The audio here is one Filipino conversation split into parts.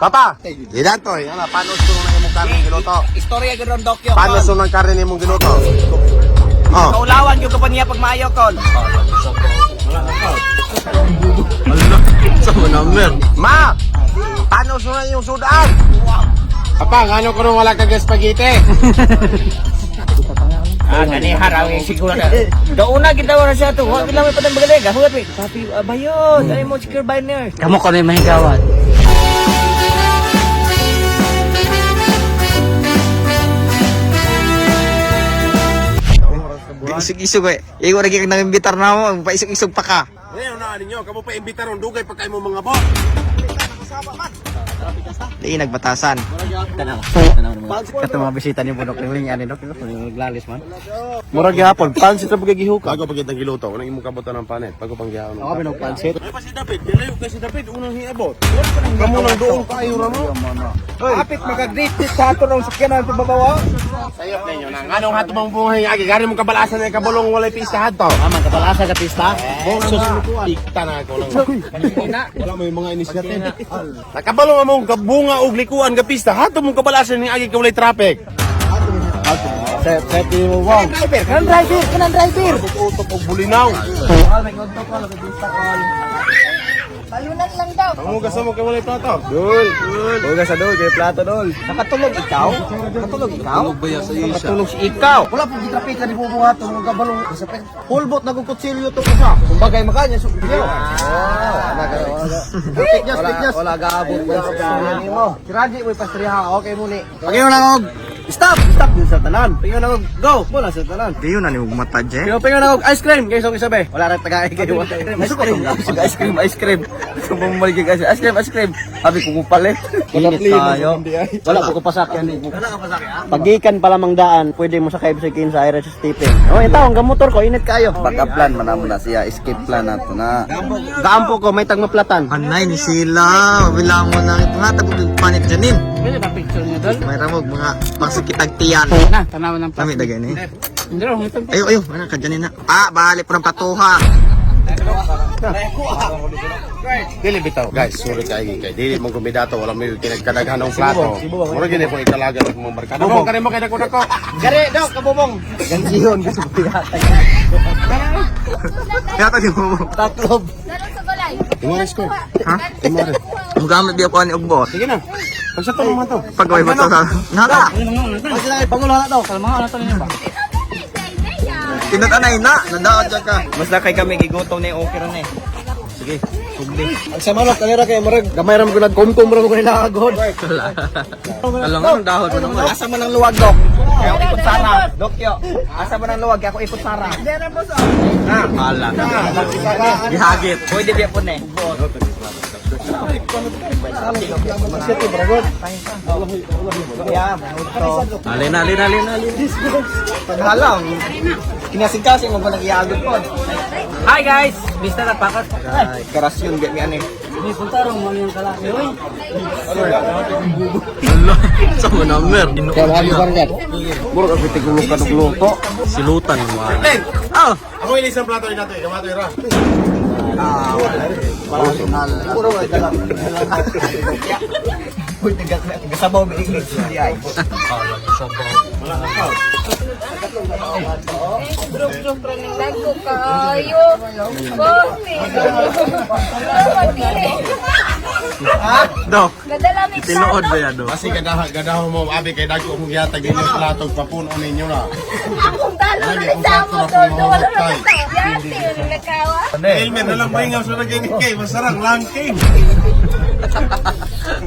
Papa, ilan to eh. Ano, paano sunong na imong karne giluto? Istorya gano'n, Dokyo. Paano sunong karne imong giluto? Oh. Kaulawan yung kapaniya pag maayo, Kol. Sama number. Ma! Paano sunong yung sudan? Papa, ngano ko nung wala kag spaghetti? Gani haraw yung siguro na. Doon kita wala siya to. Huwag lang may patang bagalig. Huwag may. Papi, bayon. Dali mo secure biner. Kamu ko na yung mahigawan. Isog-isog eh. Iwan lagi kang nang-imbitar na mo. Paisog-isog pa ka. Ngayon na ninyo, kamo pa imbita ron dugay pag kayo mga bot. Di nagbatasan. Kato mga bisita ni Budok Ling ani Dok, naglalis man. Murag gihapon, pansit ra paggihuka. Bago pagit ang giluto, unang imong kabutan ng panet, bago pang gihapon. Ako binog pansit. Ay pa si David, dilayo kay si David unang hiabot. Kamo nang doon kayo ra mo. Kapit mag-greet sa ato ng sakyanan sa babaw. Sayop ninyo nang anong hato bang buhay agi gari mong kabalasan na kabulong walay pista hadto. Aman kapalasa ka pista. Sus pikta na ako lang. Wala mo yung mga inisiative. Nakabalong among kabunga og likuan ka pista hato mong kabalasan ni agi walay traffic. Set mo wow. Kanan driver. Utok og bulinaw. Balunan lang daw. Pangugas mo kay walay plato. Dul. Hugas sa dul kay plato dul. Nakatulog ikaw? Nakatulog ikaw? Tulog ba yan sa isa? Nakatulog si ikaw. Wala pong gitrapik ka ni bubuhat ng kabalong. Pulbot na kutsilyo to sa. Kumbagay makanya so. Wala gaabot pa sa nimo. Si Raji mo pastriha. Okay muni. Pagyo na og. Stop din sa tanan. Pingon na og go. Wala sa tanan. Di yun na ni mata dje. Pingon na og ice cream. Kay song isabe. Wala ra tagay kayo. Ice cream. Kung bumalik ka ice cream. Sabi ko palit. Init tayo. Wala ko pasakyan ni. Pagikan pa lamang daan, pwede mo sakay sa kin sa Irish Stephen. Oh, ito ang motor ko, init kayo. Backup plan manamo na siya, escape plan nato na. Gaampo ko may tagmaplatan. Anay ni sila. Bilang mo na ito nga. Tagod panit dyanin. Pwede ba picture niyo dol? May ramog mga pangsakitagtiyan. Na, tanawan ng Kami dagay ni. Hindi ro, ito. Ayo, ano ka dyanin na. Balik po ng patuha. Dili bitaw, guys, sorry kay dili mong kumidato wala may kinagkadaghan ng plato. Mura gini po italaga ng mga barkada. Mo kani mo kay dako. Gari, do, kabubong. Gansihon kasi piyata. Kaya tayo mo. Tatlob. Lalo sa balay. Imaris ko. Ha? Imaris. Ang gamit di ako ni Ugbot. Sige na. Pag sa tulong man to. Pagaway mo to sa... Naka! Kasi na pangulo na daw, kalma na to niyo ba? Tinatanay na! Nadaot dyan ka. Mas na kay kami gigutom na yung okay ron eh. Sige, sugdi. Ang samanok kanira kay marag gamay ra mo nagkumkum ra mo kay nakagod. Alam mo, dahon mo naman. Asa man ang luwag, Dok? Kaya ako ikot Sara. Dokyo, asa man ang luwag? Kaya ako ikot Sara. Hala. Gihagit. Pwede biya po na eh. Paghalang. Kinasing-kasing mo ba nag-iagot po? Hi guys! Mr. Napakas. Karasyon, get me ano eh. May puntarong mo yung kalaki. Uy! Sama number. Kaya lagi barangay. Mura ka pitigulok ka ng luto. Silutan mo. Len, Oh! ako ilisang plato ina to, kamatoy ra. Puro ka dalang. Uy, gasabaw mo English. Hindi ay. Bro, naglago kayo. Bosi. Dok, Nadala may tinuod ba yan, Dok? Kasi gadaho mo abi kay dagko mo yatag ninyo plato papuno ninyo na. Akong talo na may samo doon. Wala na may yate. Nagkawa. Helmet na lang bahingaw sa naging kay masarang langking.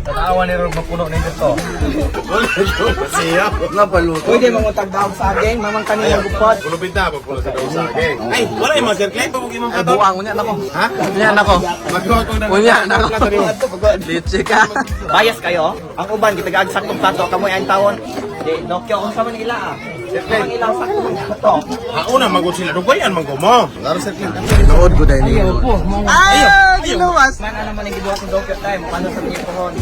Tatawa ni Rod mapuno ninyo to. Siya. Pwede mangutag daw sa aging, mamang kanina gupot. Pulo pinta pulo sa daw sa akin. Ay, wala yung master claim pa imong plato. Buang, unya na ko. Ha? Unya na ko. Magkuha ko na. Unya na ko. Plato nimo. Litsi ka. Bias kayo? Ang uban, kitag saktong plato, kamoy ang tawon. Di, Dokyo, kung sa man ila ah. Ang ilang saktong plato. Una magud sila dugayan man ko mo. Laro sa claim. Tinuod ko dahil niyo. Ah! Ginuwas! Man, ano man yung gibuhat ng Dokyo time? Paano sa niyo pohon?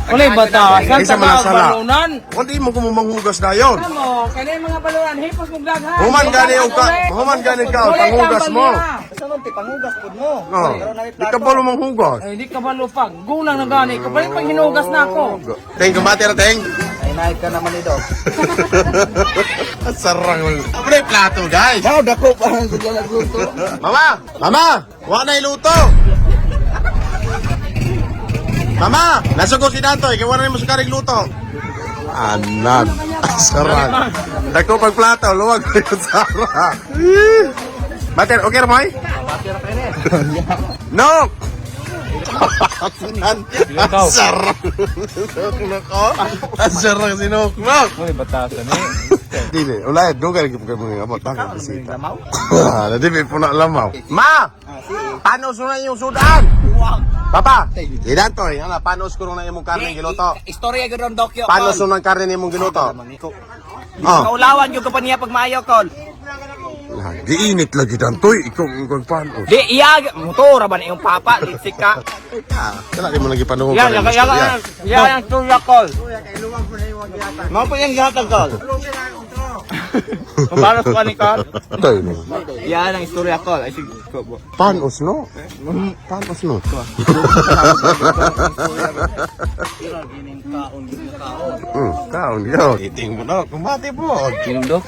Kulay bata. Isa man ang sala. Kundi mo kumumanghugas na yon. Mo, kaya mga baluran, hipos mong gaghan. Human gani ka, panghugas mo. naman, te, panghugas po mo. Oh, di ka balo manghugas. Ay, di ka ba lupag? Gulang na gani. Kapalit pag hinugas na ako. Teng, kumbati na, Teng. Ay, naik ka naman ito. Sarang. Ano yung plato, guys? Wow, dako pa ang sila nagluto. Mama! Mama! Huwag na iluto! Mama! Nasugo si Dantoy, kaya wala na mo sa karing luto. Anak! Sarang. Dako pag plato, luwag na yung sarang. Bater, okay na mo eh? No! Ang sarang. Ang sarang si Nok. Nok! Uy, batasan eh. Dili, ulay, dugal lagi po mga gamot. Bakit bisita? Hindi, may puna lamaw. Ma! Paano sunan yung sudan? Papa! Ilan to eh. Paano sunan na yung karne giluto? Istorya ko ron, Dokyo. Paano sunan karne yung giluto? Oh. Kaulawan yung ko pa niya pag maayaw, Kol. Giinit lagi dantoy. Ikaw ang paano. Di, iyag. Motora ba na yung papa? Litsik ka. Kala di mo lagi panuho Yan, yung tuya, Kol. Mga po yung gatag, Kol. Mabalas ko ni Kol. Tay no. Yan ang istorya, Kol. Ay, sige. Panos no? Panos no? Kaon yun. Iting mo na. Kumati po. Minum, Dok.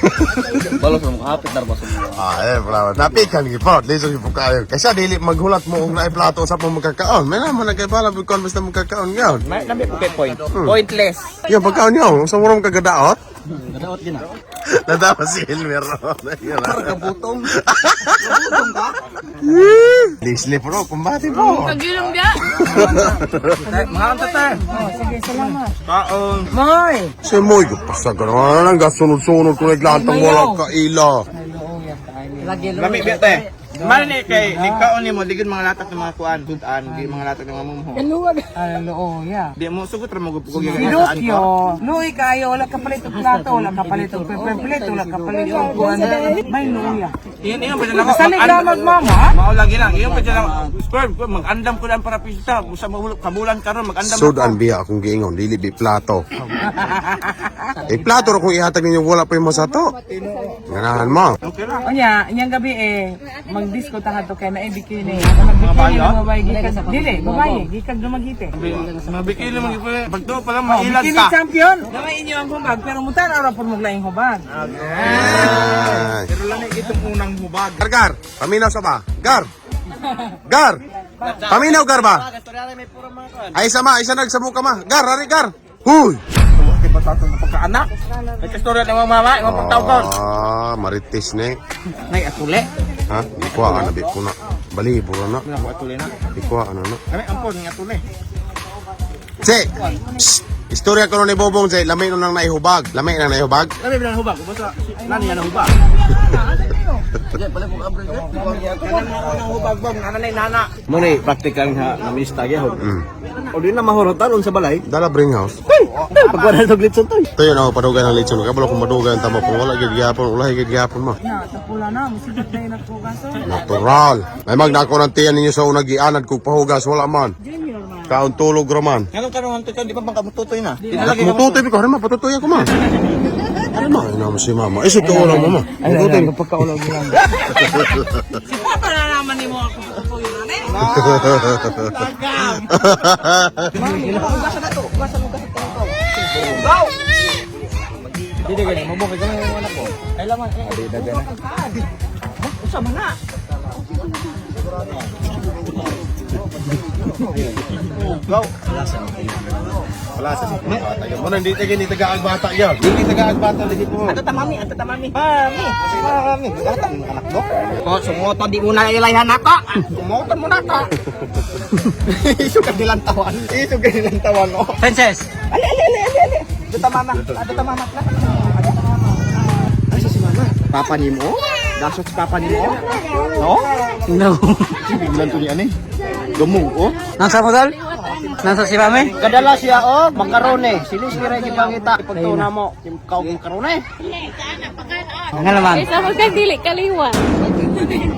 Balos mo, makahapit na ba sa mga? Bravo. Napikan gipot. Liso gipot kayo. Kasi dili maghulat mo kung naay plato sa pong magkakaon. May naman nagkaibalan kung basta magkakaon yun. May nabi po kay point. Pointless. Yung pagkaon yun, sa murong kagadaot. Nadaot yun ah. Nadama si Elmer. Kabutong. Lisli po, kumbati po. Pagilong dia. Mga tatay. Sige, salamat. Kaon. Mahoy! Si Moy, pasaga naman ang gasunod-sunod kung naglantang walang kaila. Lami biyate. Mali ni kay likaon ni mo digid mga latak ng mga kuan, sudan, di mga latak ng mga mumho. Ano, yeah. Di mo sugot ra mo gupugog yung Pinokyo, luoy kayo, wala ka palit og plato, wala ka palit og plate, wala ka palit og kuwan. May luya. Iyon pa dyan ako. Salig na magmama? Mao lagi lang. Iyon pa dyan ako. Square, mag-andam ko lang para pista. Sa kabulan karon mag-andam Sudan biya akong giingon, dili bi plato. Plato ra kung ihatag ninyo wala pa yung masato. Ganahan mo. Okay lang. Onya, inyang gabi mag-disco ta to kay na bikini. Mag-bikini na babae gikan. Dili, babae gikan dumagite. Mabikil naman yung pagto pala Oh, mailan bikini ka. champion. Gamay inyo ang hubag pero mutan ara pud maglaing hubag. Ay. Pero lang itong unang hubag. Gar, paminaw sa ba? Gar! Gar! Paminaw, Gar ba? Ay, isa nagsabu ka ma. Gar, ari, Gar! Huy! Pagkataon ng pagkaanak. May kastorya ng mga mama, yung pagtawgon. Marites ne. Nay atule. Ha? Di ko na bi ko na. Balibo na. May ako atule na. Di ko na. Kami ampon ng atule. Che! Psst! Istorya ko ni Bobong, Che. Lamay nung nang naihubag. Lamay nang naihubag? Kami bilang hubag. Basta nani yan ang hubag. Kanang unang hubag bang nanay nana. Mo ni practical nga na mista gyud. O di na mahorotan sa balay. Dala bring house. Pag wala tog litson toy. Ito yun ako padugan ng litson. Kabalo kung madugan tamo kung wala gid gyapon, ulahi gid gyapon mo. Ya, tapula na, musigat na yung nagpugaso. Natural. May magnako ng tiyan ninyo sa unang gianad kung pahugas wala man. Junior man. Kaon tulog raman. Ngayon karon ang tutoy di pa bang kamututoy na. Mututoy ko rin ma, patutoy ako ma. Ano ma, ina mo si mama. Iso to ulang mama. Mututoy. Pagkaulag mo lang. Si Papa na naman ni mo ako po yun, ane? Dili gani mo bukay ka lang anak ko. Ay laman. Di dagan. Usa man na. Wala sa si bata. Mo hindi tagaag bata yan. Hindi tagaag bata lagi po. Ato tamami. Mami. Anak mo. Ko sumoto di mo na ilayhan ako. Sumoto mo na ako. Isu ka dilang tawan. Oh. Princess. Ali. Ato tamama. Ay si mama. Papa ni mo? Dasot si papa ni mo? No? No. Biglan to ni ani. Gumong oh. Nasa mo dal? Nasa si Mami? Kadala siya oh, makarone. Sinisira yung pangita. Ipagtuna mo, yung makarone. Nga naman. Kaysa magkadili kaliwa.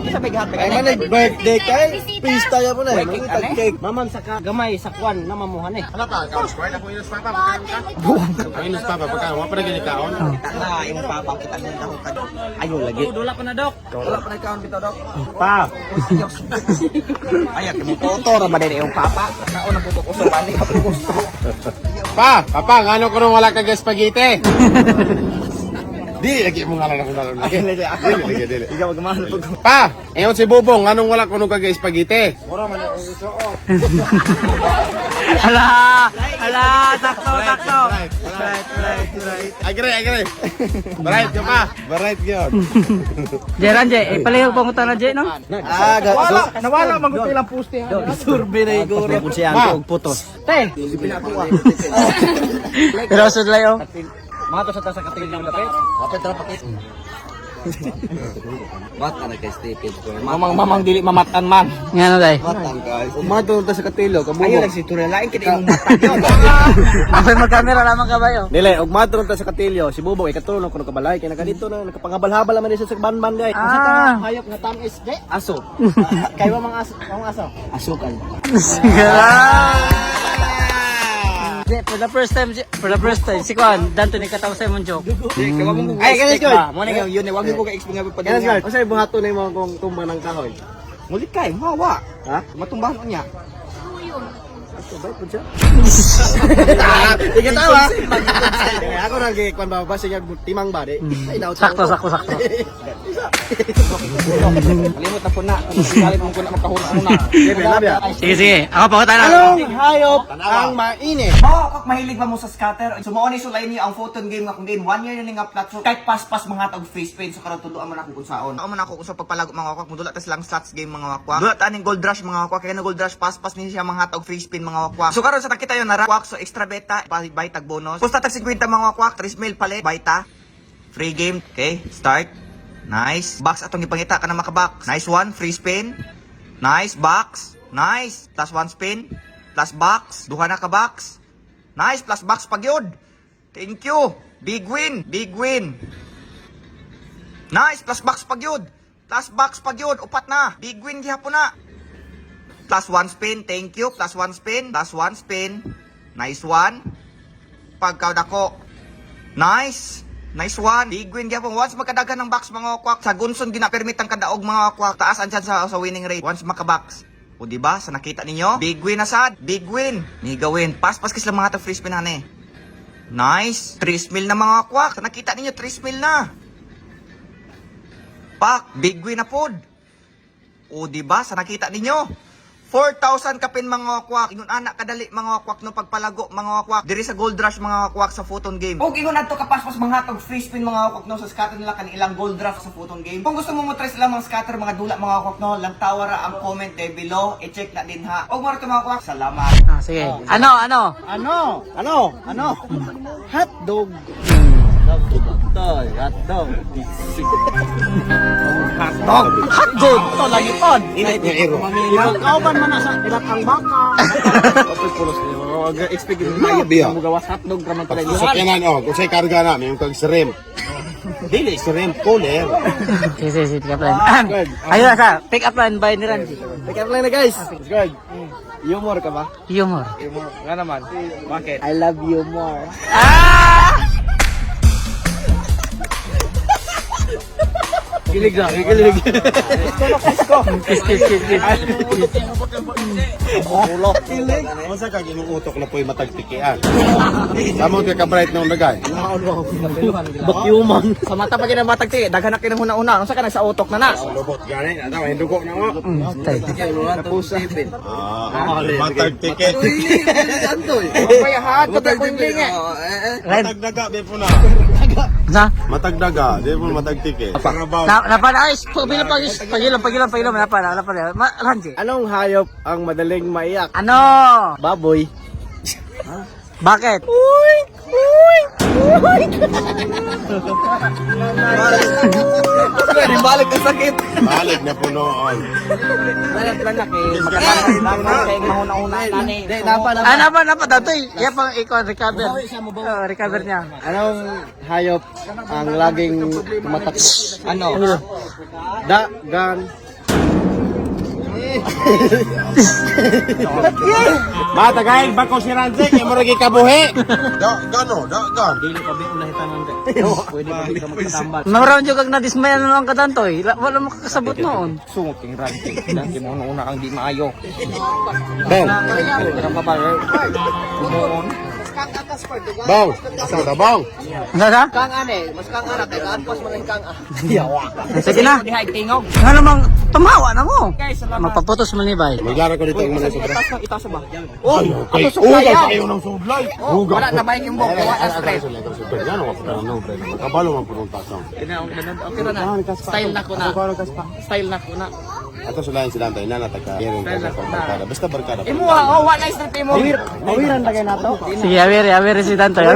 Sabi gahat Ay man birthday kay. Pista ya mo na. Cake, Mangitag cake. Mamam sa gamay sa kwan na mamuhan eh. Ano pa? Ikaw, square na kung inos papa, pagkain ka. Ang inos papa, pagkain. Wala pa na ginikaon. Na yung papa kita ng dahon ka. Ayaw lagi. Dula pa na dok. Dula pa na ikaw bitaw dok. Pa! Ayak mo toto ra ba din yung papa? Kao na putok uso bali ka gusto. Pa! Papa, ngano ko nung wala kag spaghetti? Di, lagi mo nga lang ako nalong lagi. Dili. Ikaw magmahal pag Pa! Ewan si Bubong, nganong wala ko nung kag spaghetti? Ala, sakto. Agree. Barait ka pa. Barait yun. Jeran, Jay. Ipalayo pa mo na, Jay, no? Nawala maguti lang poste ha. survey na iguro. Kung siya ang putos. Te! Pero sudlayo. Mga to sa tasa katingin ng lapit. Lapit ra pakit. Matan kay Stephen ko. Mamang dili mamatan man. Nga no, Day. Matang guys. Umato ta sa katilo Ayo kabubo. lang si Turel lain kini imong matan. Ako mag-camera lamang ka ba yun? Dili, ugmato ta sa katilyo. Si Bubong ikatulong kuno kabalay kay nagadito na nakapangabal-habal man siya sa banban guys. Asa ta Ah. hayop nga tamis de? Aso. Kay wa mga aso. Aso kan. Jay, for the first time, si Kwan, danto ni kataw sa imong joke. Ay kani ko. Mo na yun wag ko ka-explain nga pag. Kaya guys, kasi buhato na yung mga kung tumbang ng kahoy. Mulit kay hawa. Ha? Matumbahan niya. Ikatawa. Ako nang gikwan ba basi nga timang ba di. Ay daw. Sakto. Limot na po na. Galit mo ko na makahula na. Sige. Ako pa ko tayo na. Anong hayop ang mainit? Kak mahilig ba mo sa scatter? So mo ni sulay niyo ang photon game nga kung din 1 year yun nga platform. Kahit pas mga tag face paint so karon tuduan man ako kung saon. Ako man ako sa pagpalago mga wakwak mo dula tas lang slots game mga wakwak. Dula ta ning gold rush mga wakwak kaya na gold rush pas ni siya mga tag face paint mga wakwak. So karon sa nakita yon na wakwak so extra beta buy tag bonus. Kusta tag 50 mga wakwak 3 mil palit beta. Free game. Okay, start. Nice. Box atong ipangita ka na makabox. Nice one, free spin. Nice box. Nice. Plus 1 spin. Plus box. Duha na ka box. Nice, plus box pagyod. Thank you. Big win. Nice, plus box pagyod. Plus box pagyod. Upat na. Big win gihapon na. Plus 1 spin. Thank you. Plus 1 spin. Plus 1 spin. Nice one. Pagkaw dako. Nice. Nice one. Big win gihapon. Once magkadagan ng box mga wakwak. Sa Gunson gina-permit ang kadaog mga wakwak. Taas ang chance sa winning rate. Once makabox. O diba? Sa nakita ninyo? Big win na sad. Big win. Niga win. Pas kis lang mga free spin hane. Nice. 3 mil na mga kwak. Sa nakita ninyo 3 mil na. Pak. Big win na pod. O diba? Sa nakita ninyo? 4,000 kapin mga wakwak. Ingon anak kadali mga wakwak no pagpalago mga wakwak. Diri sa Gold Rush mga wakwak sa photon game. O ingon adto kapaspas mga hatog free spin mga wakwak no sa scatter nila kan ilang Gold Rush sa photon game. Kung gusto mo mo try sila mga scatter mga dula mga wakwak no, lang tawara ang comment there below. I-check na din ha. Og mo ra mga wakwak. Salamat. Ah, sige. Ano? Hot dog. Hotdog. Hotdog. Ito lagi pod. Init nga iro. Kauban man na sa ilat ang baka. Tapos pulos niyo. Expect mo Mo gawas hotdog ra man pala. Sakyanan kung sa'y karga na, may kag shrimp. Dili, shrimp, cooler. Sige, pick up line. Ayun na sa, pick up line by ni Randy. Pick up lang na guys. Good. Humor ka ba? Humor. Humor. Nga naman. Bakit? I love you more. Kilig na, kilig. Kiss. Ulo. Kilig. Masa kag inuutok na po'y matagtikian. Tamo ka ka-bright nung lagay. Bakyuman. Sa mata pa kinamatag ti, daghan na kinahuna-una. Unsa ka nag sa utok na na? Lubot gani, ata may dugo na mo. Tapusa. Matagtikit. Payahan, pagkakunding eh. Matagdaga, di po na. Na? Matagdaga, di po matagtikit. Karabaw. Napanaayos. Pagilam. Napana. Randy. Anong hayop ang madaling maiyak? Ano? Baboy. Bakit? Balik ang sakit. Balik na punoon. Napa datoy. Iya pang recover. Recover niya. Anong hayop ang laging tumatak? Ano? Dagan. Matagay, bako si Ranzik, yung maragi kabuhi. Gano. Dili pa ba ulahitan ng pwede pa ka magkatambal. Maroon jud kag nadismaya na lang kadantoy. Wala mo kakasabot noon. Sungot king ranking. Dati mo una kang di maayo. Bong. Bong. Asa ta bong? Nasa? Kang ane, mas kang anak kay kaanpas man kang Sige na. Nga namang tumawa na mo. Magpaputos mo ni bay. Maglara ko dito yung mga sobra. itaas ba? Ay, okay. Ugay kayo ng sudlay. Ugay. Wala na ba yung buhok? Wala stress. Gano ka pa ng break. Kabalo man pud tasang. Okay na. Style na ko na. Style na ko na. Ato sila tayo na nataka. Basta barkada. Imo wala na stress mo. Mawiran tagay nato. Sige, awiri si Dantoy.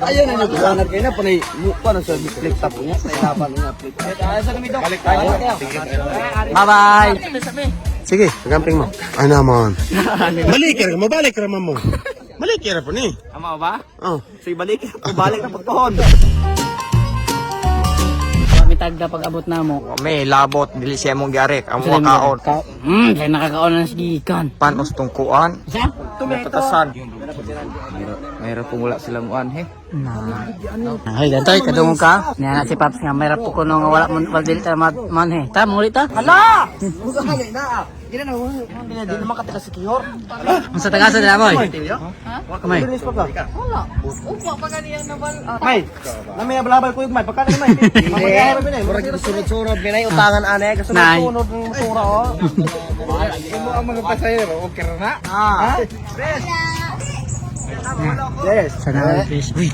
Ayun na nagkusanan kayo na panay paano sa flip top niya. Hirapan niya flip. Sa tumido. Bye-bye. Sige, gamping mo. Ay naman. Balik mo, balik ra mo. Balik ra po ni. Ama ba? Oh. So ibalik na pagpohon. Mitag na pag-abot na mo. May labot, dili siya mong garik. Ang mga kaon. Kaya nakakaon na sa gikan. Panos tungkuan. Sa? Patasan. Mayroon pong wala silang uan, he. Ay, Dantoy, kadungog ka. Niya na si Paps nga, mayroon po ko nung wala mo dili ta man he. Ta, muli ta. Hala! Buka ka na. Di naman katila si Kihor. Ang sa tagasa nila mo. Kamay. Upo pa ganyan naman. May, namay balabal ko yung may. Pagka na may. Murag sunod-sunod. Minay utangan ane. Kasunod-sunod ng motora o. Imo ang mga pasahero, okay na. Yes. Sana fish. Uy,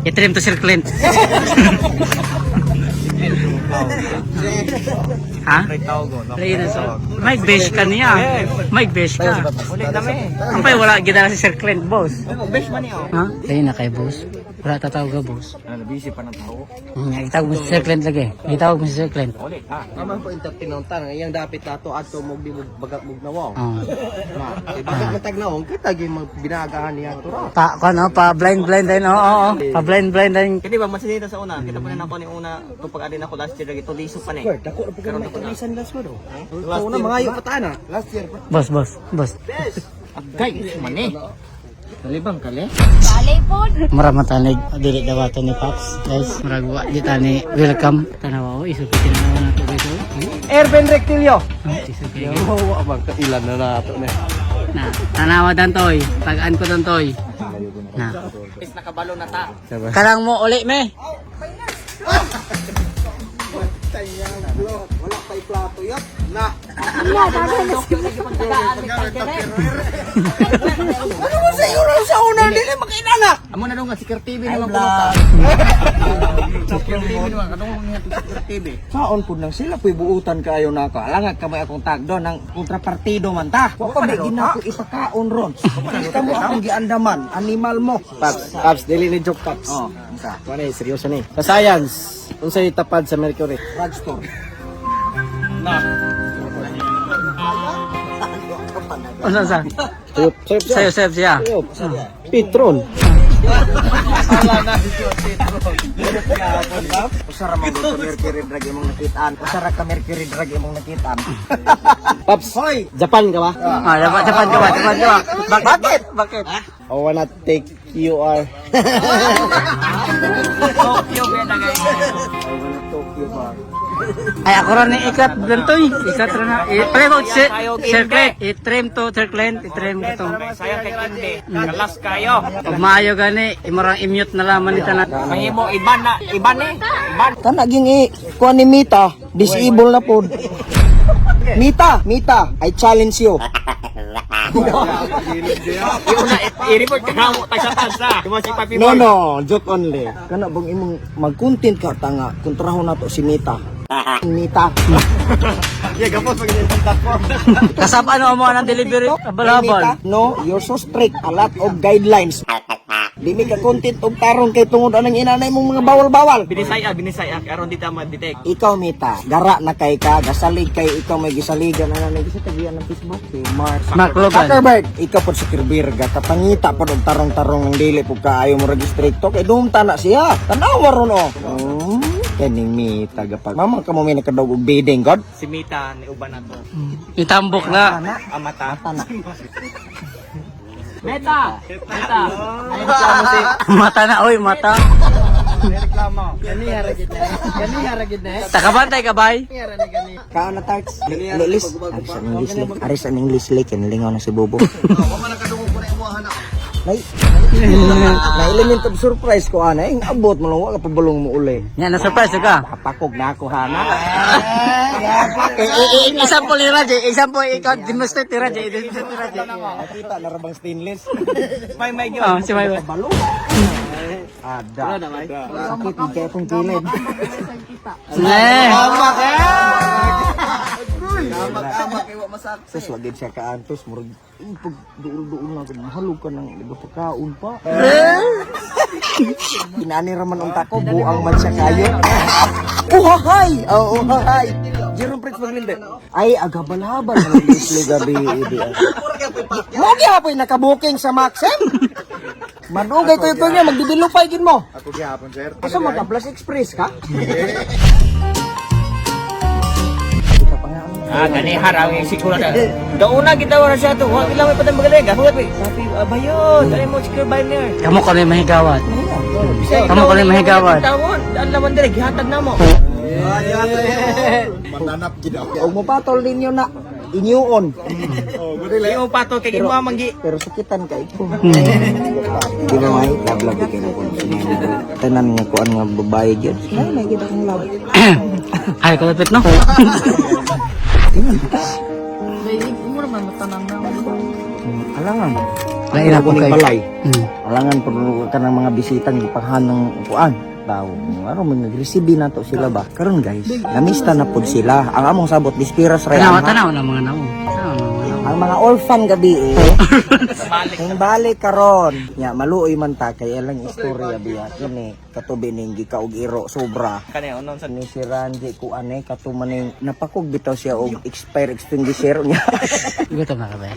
itrim to Sir Clint. Ha? Lain na so. Mike Besh ka niya. Mike Besh ka. Ulit kami. Ang pa'y wala gina si Sir Clint, boss. Besh man niyo. Ha? Lain na kay boss. Wala tatawag ka, boss. Busy pa ng tao. Itawag mo si Sir Clint lagi. Itawag mo si Sir Clint. Ulit ha. Naman po tinuntan. Ngayang dapit nato ato mog di mog bagak mog nawaw. Oh. Bakit matag nawong kita gi binagahan niya to ra. Pa blind din. Oo. Pa blind din. Kini ba masinita sa una? Kita pa na ako ni una kapag adin ako last year dito diso pa ni. Dako na pagka may tulisan last mo do. Una mga ayo patana. Last year pa. Boss. Agay man ni. Talibang kali. Balay po. Maramatanig dili dawato ni Paps. Guys, maragwa di tani welcome. Tanawa o isupitin na nato guys. Airben Rectilio. Isupitin. Oo, abang kailan na nato na. Na, tanawa Dantoy. Tagaan ko Dantoy. Na. Is nakabalo na ta. Karang mo uli me. Wala kay plato yak. Na. Wala, daghan na si pagtagaan ni Pagdere. Ano mo sa iyo sa una dili makinana. Amo na nga si TV naman kuno ka. TV naman kadong niya si TV. Saon pud nang sila puy buutan kaayo naka. Alangat kamay akong tagdo ng kontrapartido man ta. Wa pa gina ko ipakaon ron. Kita mo akong giandaman, animal mo. Paps, dili ni joke Paps. Oh, Wala seryoso ni. Sa science, unsay tapad sa Mercury? drugstore. Ano sa? Sayo siya. Petron. Usara mo dito Mercury drug imong nakitaan. Usara ka Mercury drug imong nakitaan. Paps, Hoy, Japan ka ba? Japan ka ba? Bakit? I wanna take QR. Tokyo beda guys. Tokyo ba? Ay, ako rin ikat gantoy. Ikat rin na. Trim out circlet. I-trim to circlet. I-trim ko itong. Sayang kay Kinde. Kalas kayo. Pag maayo gani, imurang i-mute na laman nito na. Mahimo iban na. Iban eh. Iban. Kana ging kuan ni Mita, disable na pod. Mita, I challenge you. I-report ka na mo. Tagsa-tagsa. Diba si Papi No, Boy? no, joke only. Kana bang imong mag-content ka tanga kontrahon nato si Mita. Mita. Kasab ano mo ng delivery? Kabalabal. No, you're so strict. A lot of guidelines. Di mi ka content og tarong kay tungod anang inanay mong mga bawal-bawal. Binisaya aron di ta ma-detect. Ikaw Mita, gara na kay ka, gasalig kay ikaw may gisaligan na nang gisa tagian ng Facebook si Mark Logan. Zuckerberg. Ikaw pod si Kirbirga kapangita pod og tarong-tarong ng dili pud kaayo mo registrito kay dumta na siya. Tanawa ron oh. Kaning Mita gapag. Mama ka mo may nakadog og bidding god. Si Mita ni uban nato. Itambok na. Amata. Meta! Mata na, oy, mata. Gani haragid na. Takabantay ka, bay? Kaan na tarts. Lilis. Aris an English lake lingaw na si Bobo. Na element of surprise ko ana, ang abot mo lang wa ka pabalong mo uli. Yan, na-surprise ka. Papakog na ako hana. Isang po lira, Jay. Isang po ikaw, demonstrate tira, Jay. Kita na rabang stainless. May Oh, si May. Balo. Ada. Sakit ni kaya kong kilid. Sus, wagid siya kaantos. Murag, pag duol-duol na, mahalog ka ng nagapakaon pa. Inani raman ang tako, buang man siya kayo. Uhahay! Uhahay! Jerome Prince Maglinde. Ay, agabal-habal. Gabi, Mogi hapoy nakabuking sa Maxim. Madugay ko ito niya, magdibilupay gin mo. Ako gihapon, sir. Asa mag-Plus Express ka? Gani harang yung siguro na. Dauna kita wala siya to. Huwag ilang may patang magaling. Huwag may. Sabi, abayo. Dali mo secure by mir. Kamu ko rin mahigawat. Kamu ko rin mahigawat. Tawon. Daan naman dire. Gihatag na mo. Mananap gid ako. Huwag mo patol ninyo na inyuon. Hindi mo pato kay mo manggi. Pero sakitan ka ito. Di ba may love ka na kung tanan nga kuan nga babae gyud. Nay gid akong love. Ay, kalapit, no? Alangan. Lain ako kay. balay. Alangan pud ka ng mga bisitang ipanghan ng kuan. Daw, ano man nag-receive na to sila ba? Karon guys, namista na pud sila. Ang among sabot dispiras ray. Tanaw na mga nao. Ang mga orphan gabi Ang balik karon. Nya maluoy man ta kay ilang istorya biya kini katubi ning gikaog iro sobra. Kani unon sa Ni si Randy ko ane katumaning napakog bitaw siya og expire extinguisher niya. Gutom na ka ba?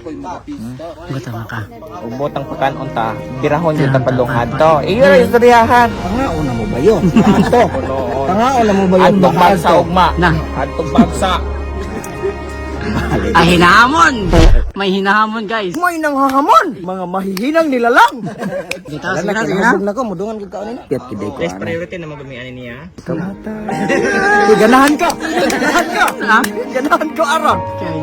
Gutom na ka. ubotang pagkanon ta. Birahon yung tapadungad to. Iyo ra istoryahan. Pangaon na mo ba yun? Ato. Pangaon na mo ba yun? Adtong bagsa ugma. Na. Adtong bagsa. Ay, hinahamon! May hinahamon, guys. May nang hahamon. Mga mahihinang nilalang. Sige Sige na, sige na. na ko mudungan gid ka ani. Piat kiday ko. Less priority na magamian niya. Kamata. Ganahan ka. Ganahan ka. Ha? Ganahan ko aram. Okay.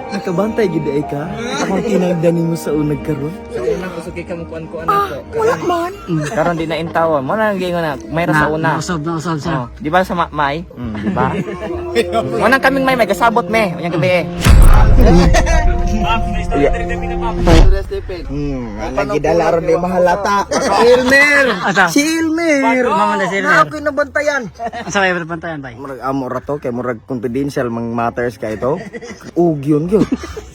Nakabantay gid ay ka. Akong tinagdani mo sa unag karon. Sa una ko suki ka mo kuan-kuan ako. Wala man. Karon di na intawa. Mo na gingon na. Mayroon sa una. Nausab siya. Oh, di ba sa May? Di ba? Unang kaming may gasabot me. Unyang gabi. Lagi dalaro ni mahalata. Ilmer. Asa? Si Ilmer. Mama na si Ilmer. Ako nabantayan. Asa kayo pantayan, bay? Murag amo ra to kay murag confidential mang matters kay ito. Ug yun.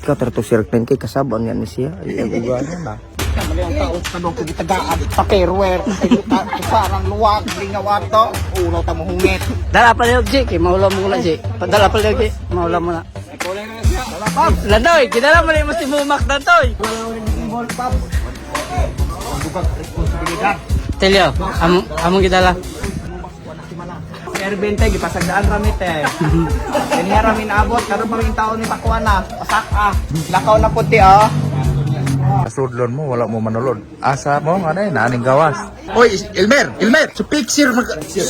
Ikaw to sirklen kay kasabon yan ni siya. Ay ugan na. Kamali ang taos ka doon kagitagaan sa perwer. Sarang luwag, lingawato. Ulo ta mo hungit. Dala pa liog, Jay. Kay maula mo Jay. Dala pa liog, Jay. Maula mo na. Landoy, kinala mo na yung mas timumak na to. Telyo, among gidala. Airbente gipasagdaan ramit eh. Kaniya ramin abot karon pa ring taon ni pakuan na. Pasak Lakaw na puti Sudlon mo, wala mo manulod. Asa mo, naning gawas. Oy, Elmer! Si Pixir!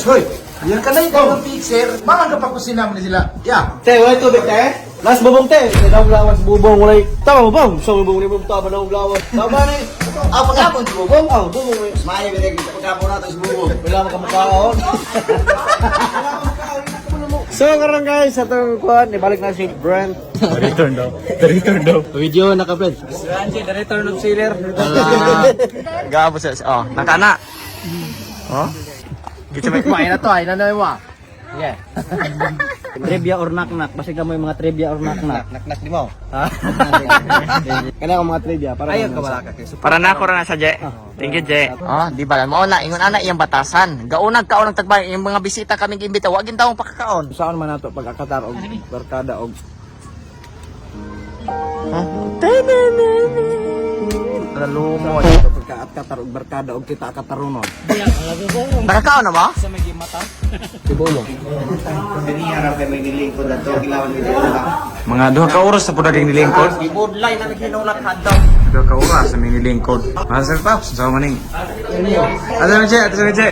Hoy! Yan ka na ikaw ng Pixir. Mga kapakusina mo na sila. Yeah! Te, wala tubig te. Las bubong te. Daw lawas bubong wala. Tama bubong. So bubong ni bubong tama daw lawas. Tama ni. Pagkapon si bubong. Bubong. May binig pagkapon nato si bubong. Wala man kamakaon. So karon guys, atong kuan ibalik na si Brent. The return daw. Video naka-vlog. Ranji, the return of sealer. Gaabo sa nakana. Oh? Kita may kumain na to, ay nanay mo. Yeah. Trivia or knock-knock. Basta ka mo yung mga trivia or knock-knock. Naknak di mo. Kaya ko mga trivia. Ayaw ka wala ka. Para na ako na sa Je. Thank you, Je. Oh, di ba? Mao na ingon ana iyang batasan. Gaunag kaon ng tagbay yung mga bisita kaming imbita, wa gin taong pakakaon. Saan man nato pag akatar og barkada og Lumot. pagka akatar og barkada og kita akatarunon. Nakakaon na ba? Mga duha ka oras sa pud ding nilingkod. Ibudlay na naghinulat hadlaw. Duha ka oras sa ming nilingkod. Master Pops, sa maning. Ato na Je, ato na Je.